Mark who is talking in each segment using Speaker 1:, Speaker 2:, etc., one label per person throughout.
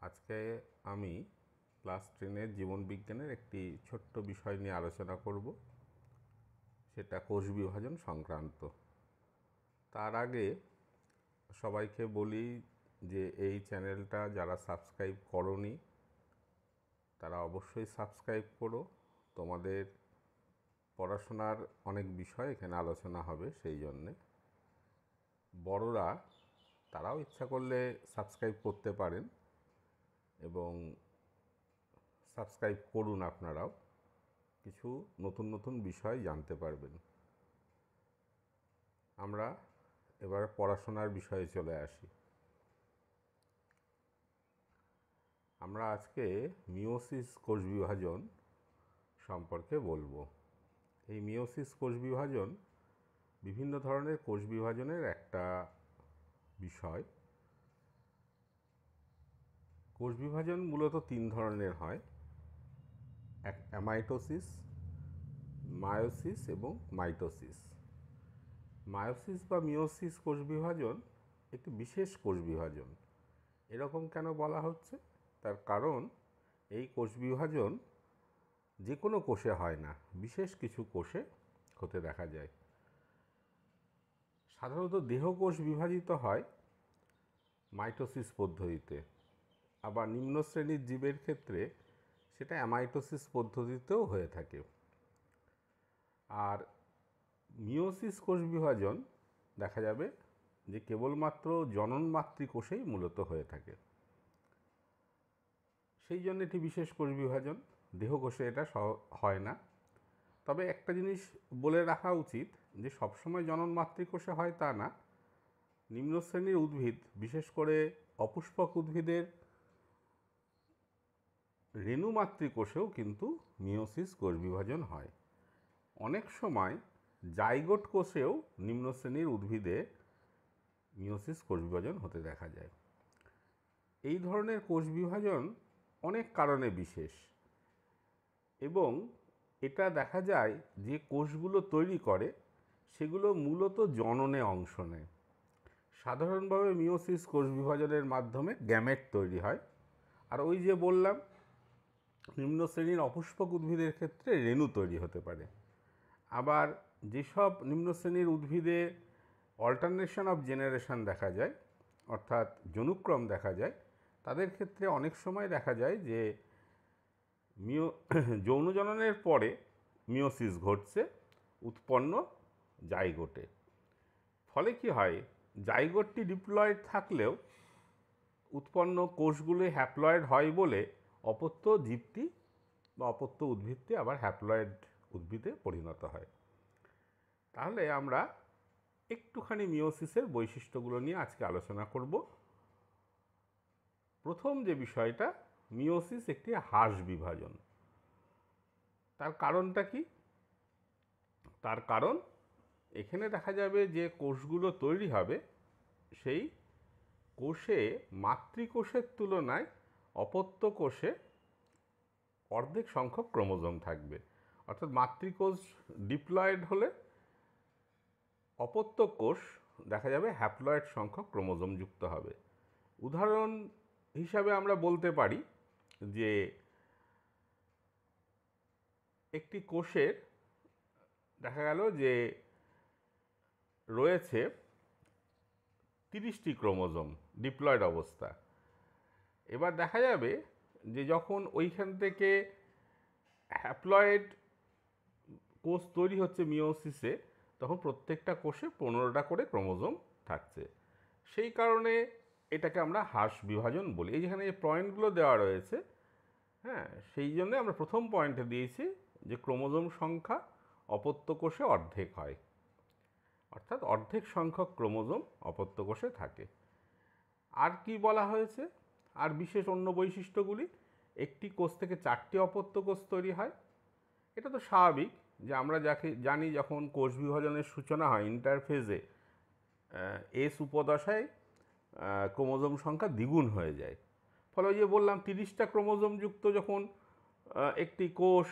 Speaker 1: আজকে আমি ক্লাস 10-এর জীবনবিজ্ঞানের একটি ছোট্ট বিষয় নিয়ে আলোচনা করব, সেটা কোষ বিভাজন সংক্রান্ত। তার আগে সবাইকে বলি যে এই চ্যানেলটা যারা সাবস্ক্রাইব করোনি তারা অবশ্যই সাবস্ক্রাইব করো। তোমাদের পড়াশোনার অনেক বিষয় এখানে আলোচনা হবে, সেই জন্যে বড়রা তারাও ইচ্ছা করলে সাবস্ক্রাইব করতে পারেন এবং সাবস্ক্রাইব করুন, আপনারাও কিছু নতুন নতুন বিষয় জানতে পারবেন। আমরা এবার পড়াশোনার বিষয়ে চলে আসি। আমরা আজকে মিওসিস কোষ বিভাজন সম্পর্কে বলবো। এই মিওসিস কোষ বিভাজন বিভিন্ন ধরনের কোষ বিভাজনের একটা বিষয়। কোষ বিভাজন মূলত তিন ধরনের হয়: অ্যামাইটোসিস, মায়োসিস এবং মাইটোসিস। মায়োসিস বা মিওসিস কোষ বিভাজন একটি বিশেষ কোষ বিভাজন। এরকম কেন বলা হচ্ছে? তার কারণ এই কোষ বিভাজন যে কোনো কোষে হয় না, বিশেষ কিছু কোষে হতে দেখা যায়। সাধারণত দেহকোষ বিভাজিত হয় মাইটোসিস পদ্ধতিতে, আবার নিম্ন শ্রেণীর জীবের ক্ষেত্রে সেটা অ্যামাইটোসিস পদ্ধতিতেও হয়ে থাকে। আর মিওসিস কোষ বিভাজন দেখা যাবে যে কেবলমাত্র জনন মাতৃকোষেই মূলত হয়ে থাকে। সেই জন্য এটি বিশেষ কোষ বিভাজন, দেহকোষে এটা হয় না। তবে একটা জিনিস বলে রাখা উচিত যে সবসময় জনন মাতৃকোষে হয় তা না। নিম্ন শ্রেণীর উদ্ভিদ, বিশেষ করে অপুষ্পক উদ্ভিদের রেণু মাতৃকোষেও কিন্তু মিওসিস কোষ বিভাজন হয়। অনেক সময় জাইগোট কোষেও নিম্ন শ্রেণীর উদ্ভিদে মিওসিস কোষ বিভাজন হতে দেখা যায়। এই ধরনের কোষ বিভাজন অনেক কারণে বিশেষ, এবং এটা দেখা যায় যে কোষগুলো তৈরি করে সেগুলো মূলত জননে অংশ নেয়। সাধারণভাবে মিওসিস কোষ বিভাজনের মাধ্যমে গ্যামেট তৈরি হয়। আর ওই যে বললাম, নিম্ন শ্রেণীর অপুষ্পক উদ্ভিদের ক্ষেত্রে রেণু তৈরি হতে পারে। আবার যেসব নিম্ন শ্রেণীর উদ্ভিদে অল্টারনেশন অফ জেনারেশন দেখা যায়, অর্থাৎ জনুক্রম দেখা যায়, তাদের ক্ষেত্রে অনেক সময় দেখা যায় যে যৌন জননের পরে মিওসিস ঘটছে উৎপন্ন জাইগোটে। ফলে কি হয়, জাইগোটটি ডিপ্লয়েড থাকলেও উৎপন্ন কোষগুলি হ্যাপ্লয়েড হয় বলে অপত্য জীবটি বা অপত্য উদ্ভিদটি আবার হ্যাপ্লয়েড উদ্ভিদে পরিণত হয়। তাহলে আমরা একটুখানি মিওসিসের বৈশিষ্ট্যগুলো নিয়ে আজকে আলোচনা করব। প্রথম যে বিষয়টা, মিওসিস একটি হ্রাস বিভাজন। তার কারণটা কি? তার কারণ এখানে দেখা যাবে যে কোষগুলো তৈরি হবে, সেই কোষে মাতৃকোষের তুলনায় অপত্য কোষে অর্ধেক সংখ্যক ক্রোমোজোম থাকবে। অর্থাৎ মাতৃকোষ ডিপ্লয়েড হলে অপত্য কোষ দেখা যাবে হ্যাপ্লয়েড সংখ্যক ক্রোমোজোম যুক্ত হবে। উদাহরণ হিসাবে আমরা বলতে পারি যে একটি কোষের দেখা গেল যে রয়েছে 30টি ক্রোমোজোম ডিপ্লয়েড অবস্থা। এবার দেখা যাবে যে যখন ওইখান থেকে হ্যাপ্লয়েড কোষ তৈরি হচ্ছে মিওসিসে, তখন প্রত্যেকটা কোষে 15টা করে ক্রোমোজোম থাকছে। সেই কারণে এটাকে আমরা হ্রাস বিভাজন বলি। এই যেখানে যে পয়েন্টগুলো দেওয়া রয়েছে, হ্যাঁ, সেই জন্য আমরা প্রথম পয়েন্টে দিয়েছি যে ক্রোমোজোম সংখ্যা অপত্য কোষে অর্ধেক হয়, অর্থাৎ অর্ধেক সংখ্যক ক্রোমোজোম অপত্য কোষে থাকে। আর কি বলা হয়েছে? আর বিশেষ অন্য বৈশিষ্ট্যগুলি, একটি কোষ থেকে 4টি অপত্য কোষ তৈরি হয়। এটা তো স্বাভাবিক যে আমরা যাকে জানি, যখন কোষ বিভাজনের সূচনা হয় ইন্টারফেজে এস উপদশায় ক্রোমোজোম সংখ্যা দ্বিগুণ হয়ে যায়। ফলে ওই যে বললাম 30টা ক্রোমোজোম যুক্ত যখন একটি কোষ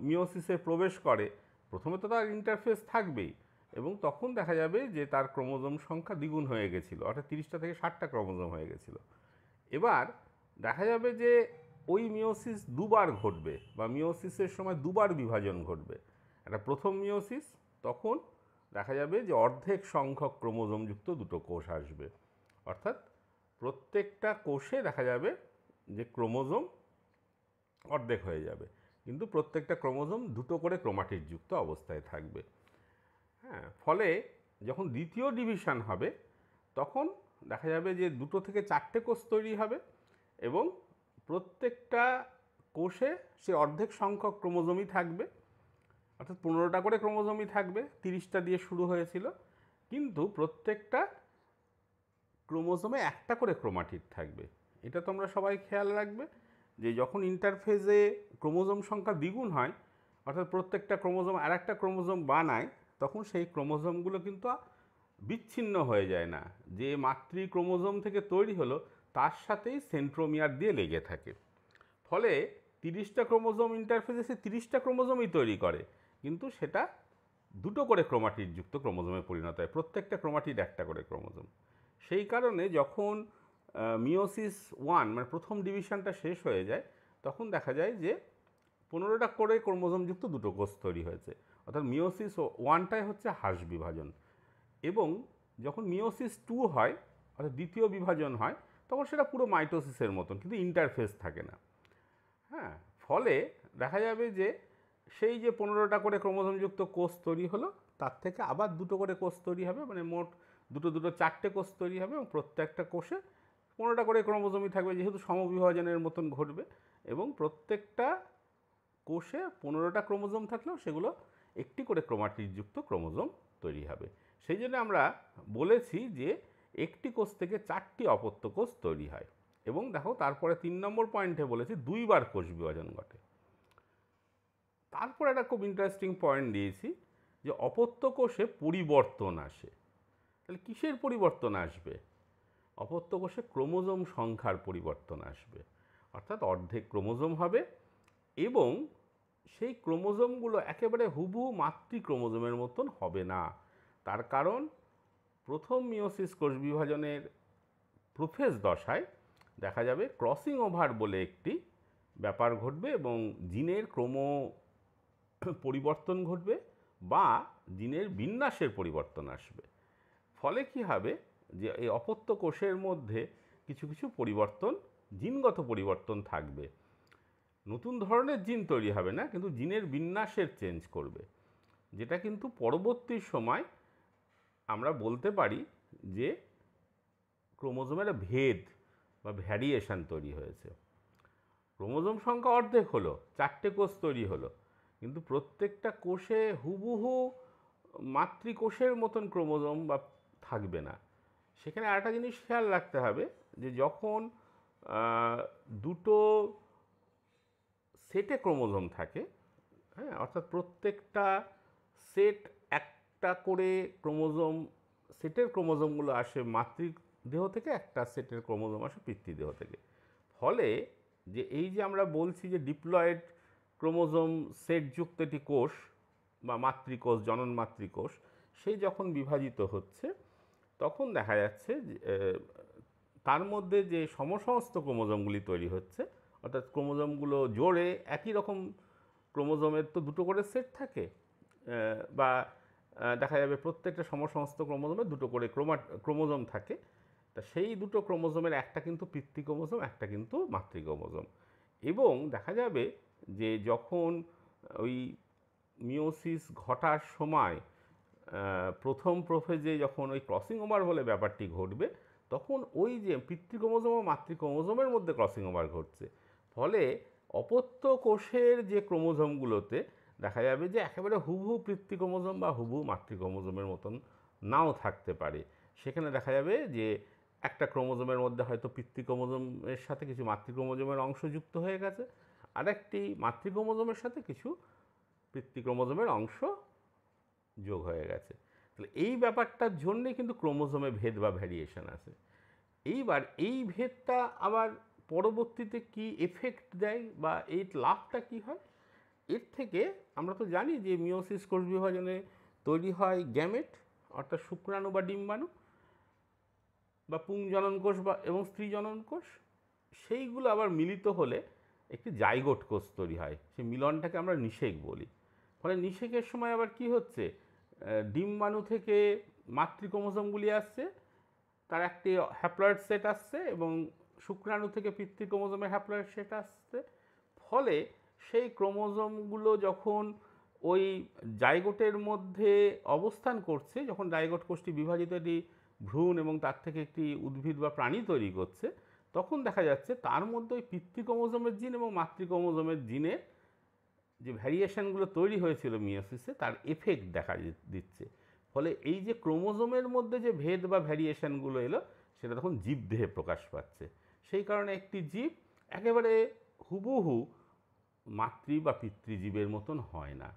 Speaker 1: মিওসিসে প্রবেশ করে, প্রথমে তো তার ইন্টারফেস থাকবেই, এবং তখন দেখা যাবে যে তার ক্রোমোজোম সংখ্যা দ্বিগুণ হয়ে গেছিলো, অর্থাৎ 30টা থেকে 60টা ক্রোমোজোম হয়ে গেছিলো। এবার দেখা যাবে যে ওই মিওসিস দুবার ঘটবে বা মিওসিসের সময় দুবার বিভাজন ঘটবে। একটা প্রথম মিওসিস, তখন দেখা যাবে যে অর্ধেক সংখ্যক ক্রোমোজোমযুক্ত দুটো কোষ আসবে, অর্থাৎ প্রত্যেকটা কোষে দেখা যাবে যে ক্রোমোজোম অর্ধেক হয়ে যাবে, কিন্তু প্রত্যেকটা ক্রোমোজোম দুটো করে ক্রোমাটিড যুক্ত অবস্থায় থাকবে। হ্যাঁ, ফলে যখন দ্বিতীয় ডিভিশন হবে তখন দেখা যাবে যে দুটো থেকে চারটে কোষ তৈরি হবে এবং প্রত্যেকটা কোষে সে অর্ধেক সংখ্যক ক্রোমোজোমই থাকবে, অর্থাৎ 15টা করে ক্রোমোজোমই থাকবে, 30টা দিয়ে শুরু হয়েছিল, কিন্তু প্রত্যেকটা ক্রোমোজোমে একটা করে ক্রোমাটিড থাকবে। এটা তোমরা সবাই খেয়াল রাখবে যে যখন ইন্টারফেজে ক্রোমোজোম সংখ্যা দ্বিগুণ হয়, অর্থাৎ প্রত্যেকটা ক্রোমোজোম আর একটা ক্রোমোজোম বানায়, তখন সেই ক্রোমোজোমগুলো কিন্তু বিচ্ছিন্ন হয়ে যায় না, যে মাতৃ ক্রোমোজোম থেকে তৈরি হলো তার সাথেই সেন্ট্রোমিয়ার দিয়ে লেগে থাকে। ফলে 30টা ক্রোমোজোম ইন্টারফেজে সে 30টা ক্রোমোজোমই তৈরি করে, কিন্তু সেটা দুটো করে ক্রোমাটিড যুক্ত ক্রোমোজোমে পরিণত হয়, প্রত্যেকটা ক্রোমাটিড একটা করে ক্রোমোজোম। সেই কারণে যখন মিওসিস 1 মানে প্রথম ডিভিশনটা শেষ হয়ে যায়, তখন দেখা যায় যে 15টা করে ক্রোমোজোমযুক্ত দুটো কোষ তৈরি হয়েছে, অর্থাৎ মিওসিস 1টাই হচ্ছে হ্রাস বিভাজন। এবং যখন মিওসিস 2 হয়, অর্থাৎ দ্বিতীয় বিভাজন হয়, তখন সেটা পুরো মাইটোসিসের মতন, কিন্তু ইন্টারফেস থাকে না। হ্যাঁ, ফলে দেখা যাবে যে সেই যে 15টা করে ক্রোমোজোমযুক্ত কোষ তৈরি হলো, তার থেকে আবার দুটো করে কোষ তৈরি হবে, মানে মোট দুটো দুটো চারটে কোষ তৈরি হবে এবং প্রত্যেকটা কোষে 15টা করে ক্রোমোজোমই থাকবে, যেহেতু সমবিভাজনের মতন ঘটবে, এবং প্রত্যেকটা কোষে 15টা ক্রোমোজোম থাকলেও সেগুলো একটি করে ক্রোমাটিডযুক্ত ক্রোমোজোম তৈরি হবে। সেই জন্য আমরা বলেছি যে একটি কোষ থেকে 4টি অপত্য কোষ তৈরি হয়। এবং দেখো তারপরে 3 নম্বর পয়েন্টে বলেছি 2বার কোষ বিভাজন ঘটে। তারপর একটা খুব ইন্টারেস্টিং পয়েন্ট দিয়েছি যে অপত্য কোষে পরিবর্তন আসে। তাহলে কিসের পরিবর্তন আসবে? অপত্য কোষে ক্রোমোজোম সংখ্যার পরিবর্তন আসবে, অর্থাৎ অর্ধেক ক্রোমোজোম হবে এবং সেই ক্রোমোজোমগুলো একেবারে হুবহু মাতৃ ক্রোমোজোমের মতন হবে না। তার কারণ প্রথম মিওসিস কোষ বিভাজনের প্রোফেজ দশায় দেখা যাবে ক্রসিং ওভার বলে একটি ব্যাপার ঘটবে এবং জিনের পরিবর্তন ঘটবে বা জিনের বিন্যাসের পরিবর্তন আসবে। ফলে কি হবে যে এই অপত্য কোষের মধ্যে কিছু কিছু পরিবর্তন, জিনগত পরিবর্তন থাকবে। নতুন ধরনের জিন তৈরি হবে না, কিন্তু জিনের বিন্যাসের চেঞ্জ করবে, যেটা কিন্তু পরবর্তী সময় আমরা বলতে পারি যে ক্রোমোজোমের ভেদ বা ভ্যারিয়েশন তৈরি হয়েছে। ক্রোমোজোম সংখ্যা অর্ধেক হলো, 4টে কোষ তৈরি হলো, কিন্তু প্রত্যেকটা কোষে হুবহু মাতৃকোষের মতন ক্রোমোজোম বা থাকবে না। সেখানে আরেকটা জিনিস খেয়াল রাখতে হবে যে যখন দুটো সেটে ক্রোমোজোম থাকে, হ্যাঁ, অর্থাৎ প্রত্যেকটা সেট একটা করে ক্রোমোজোম, সেটের ক্রোমোজোমগুলো আসে মাতৃদেহ থেকে, একটা সেটের ক্রোমোজোম আসে পিতৃদেহ থেকে। ফলে যে এই যে আমরা বলছি যে ডিপ্লয়েড ক্রোমোজোম সেটযুক্ত একটি কোষ বা মাতৃকোষ, জনন মাতৃকোষ, সেই যখন বিভাজিত হচ্ছে তখন দেখা যাচ্ছে তার মধ্যে যে সমসমস্ত ক্রোমোজোমগুলি তৈরি হচ্ছে, অর্থাৎ ক্রোমোজোমগুলো জোড়ে একই রকম ক্রোমোজোমের তো দুটো করে সেট থাকে, বা দেখা যাবে প্রত্যেকটা সমসমস্ত ক্রোমোজোমে দুটো করে ক্রোমোজোম থাকে। তা সেই দুটো ক্রোমোজোমের একটা কিন্তু পিতৃ ক্রোমোজোম, একটা কিন্তু মাতৃ ক্রোমোজোম। এবং দেখা যাবে যে যখন ওই মিওসিস ঘটার সময় প্রথম প্রোফেজে যখন ওই ক্রসিং ওভার বলে ব্যাপারটি ঘটবে, তখন ওই যে পিতৃ ক্রোমোজোম ও মাতৃ ক্রোমোজোমের মধ্যে ক্রসিং ওভার ঘটছে। ফলে অপত্য কোষের যে ক্রোমোজোমগুলোতে দেখা যাবে যে একেবারে হুবহু পিতৃ ক্রোমোজোম বা হুবহু মাতৃ ক্রোমোজোমের মতন নাও থাকতে পারে। সেখানে দেখা যাবে যে একটা ক্রোমোজোমের মধ্যে হয়তো পিতৃ ক্রোমোজোমের সাথে কিছু মাতৃ ক্রোমোজোমের অংশ যুক্ত হয়ে গেছে, আরেকটি মাতৃ ক্রোমোজোমের সাথে কিছু পিতৃ ক্রোমোজোমের অংশ যোগ হয়ে গেছে। তাহলে এই ব্যাপারটার জন্যে কিন্তু ক্রোমোজোমে ভেদ বা ভ্যারিয়েশন আছে। এইবার এই ভেদটা আবার পরবর্তীতে কি এফেক্ট দেয় বা এর লাভটা কি হয়? এর থেকে আমরা তো জানি যে মিওসিস কোষ বিভাজনে তৈরি হয় গ্যামেট, অর্থাৎ শুক্রাণু বা ডিম্বাণু বা পুংজনন কোষ বা এবং স্ত্রী জনন কোষ। সেইগুলো আবার মিলিত হলে একটি জাইগোট কোষ তৈরি হয়, সেই মিলনটাকে আমরা নিষেক বলি। ফলে নিষেকের সময় আবার কি হচ্ছে, ডিম্বাণু থেকে মাতৃক্রোমোজোমগুলি আসছে, তার একটি হ্যাপ্লয়েড সেট আসছে, এবং শুক্রাণু থেকে পিতৃক্রোমোজোমের হ্যাপ্লয়েড সেট আসছে। ফলে সেই ক্রোমোজোমগুলো যখন ওই জাইগোটের মধ্যে অবস্থান করছে, যখন জাইগোট কোষটি বিভাজিত একটি ভ্রূণ এবং তার থেকে একটি উদ্ভিদ বা প্রাণী তৈরি করছে, তখন দেখা যাচ্ছে তার মধ্যে ওই পিতৃক্রোমোজোমের জিন এবং মাতৃক্রোমোজোমের জিনের যে ভ্যারিয়েশনগুলো তৈরি হয়েছিল মিওসিসে, তার এফেক্ট দেখা দিচ্ছে। ফলে এই যে ক্রোমোজোমের মধ্যে যে ভেদ বা ভ্যারিয়েশনগুলো এলো, সেটা তখন জীবদেহে প্রকাশ পাচ্ছে। সেই কারণে একটি জীব একেবারে হুবহু মাতৃ বা পিতৃজীবের মতন হয় না।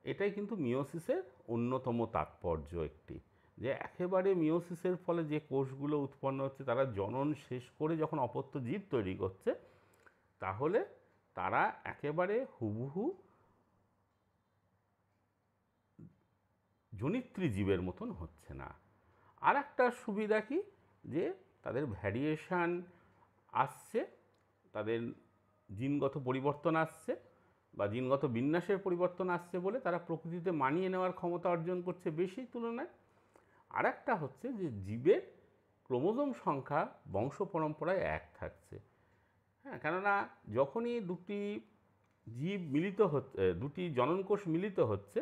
Speaker 1: এটাই কিন্তু মিওসিসের অন্যতম তাৎপর্য একটি, যে একেবারে মিওসিসের ফলে যে কোষগুলো উৎপন্ন হচ্ছে তারা জনন শেষ করে যখন অপত্য জীব তৈরি করছে, তাহলে তারা একেবারে হুবহু জনিত্রী জীবের মতন হচ্ছে না। আর একটা সুবিধা কি, যে তাদের ভ্যারিয়েশান আসছে, তাদের জিনগত পরিবর্তন আসছে বা জিনগত বিন্যাসের পরিবর্তন আসছে বলে তারা প্রকৃতিতে মানিয়ে নেওয়ার ক্ষমতা অর্জন করছে বেশি তুলনায়। আর একটা হচ্ছে যে জীবের ক্রোমোজোম সংখ্যা বংশ পরম্পরায় এক থাকছে। হ্যাঁ, কেননা যখনই দুটি জীব মিলিত হচ্ছে, দুটি জননকোষ মিলিত হচ্ছে,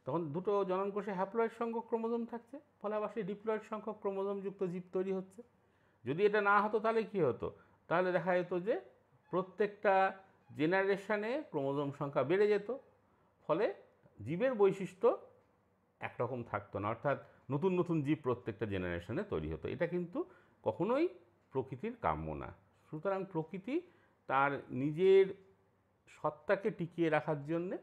Speaker 1: তখন দুটো জননকোষে হ্যাপ্লয়েড সংখ্যক ক্রোমোজোম থাকছে, ফলে আবার সেই ডিপ্লয়েড সংখ্যক ক্রোমোজোমযুক্ত জীব তৈরি হচ্ছে। যদি এটা না হতো তাহলে কি হতো, তাহলে দেখা যেত যে প্রত্যেকটা জেনারেশনে ক্রোমোজোম সংখ্যা বেড়ে যেত, ফলে জীবের বৈশিষ্ট্য একরকম থাকতো না, অর্থাৎ নতুন নতুন জীব প্রত্যেকটা জেনারেশনে তৈরি হতো। এটা কিন্তু কখনোই প্রকৃতির কাম্য না। সুতরাং প্রকৃতি তার নিজের সত্তাকে টিকিয়ে রাখার জন্যে,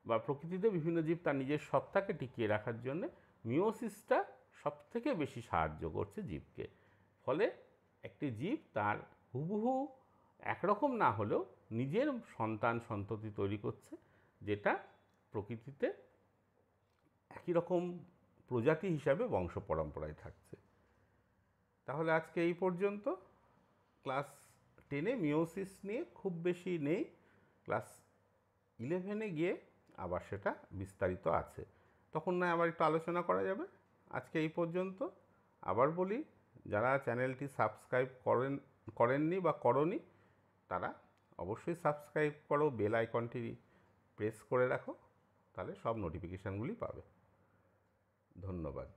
Speaker 1: বা প্রকৃতিতে বিভিন্ন জীব তার নিজের সত্তাকে টিকিয়ে রাখার জন্যে মিওসিসটা সবথেকে বেশি সাহায্য করছে জীবকে। ফলে একটি জীব তার হুবহু একরকম না হলেও নিজের সন্তান সন্ততি তৈরি করছে, যেটা প্রকৃতিতে একই রকম প্রজাতি হিসাবে বংশ পরম্পরায় থাকছে। তাহলে আজকে এই পর্যন্ত। ক্লাস 10-এ মিওসিস নিয়ে খুব বেশি নেই, ক্লাস 11-এ গিয়ে আবার সেটা বিস্তারিত আছে, তখন না আবার একটু আলোচনা করা যাবে। আজকে এই পর্যন্ত। আবার বলি, যারা চ্যানেলটি সাবস্ক্রাইব করেননি বা করনি, তারা অবশ্যই সাবস্ক্রাইব করো, বেল আইকনটি প্রেস করে রাখো, তাহলে সব নোটিফিকেশানগুলি পাবে। ধন্যবাদ।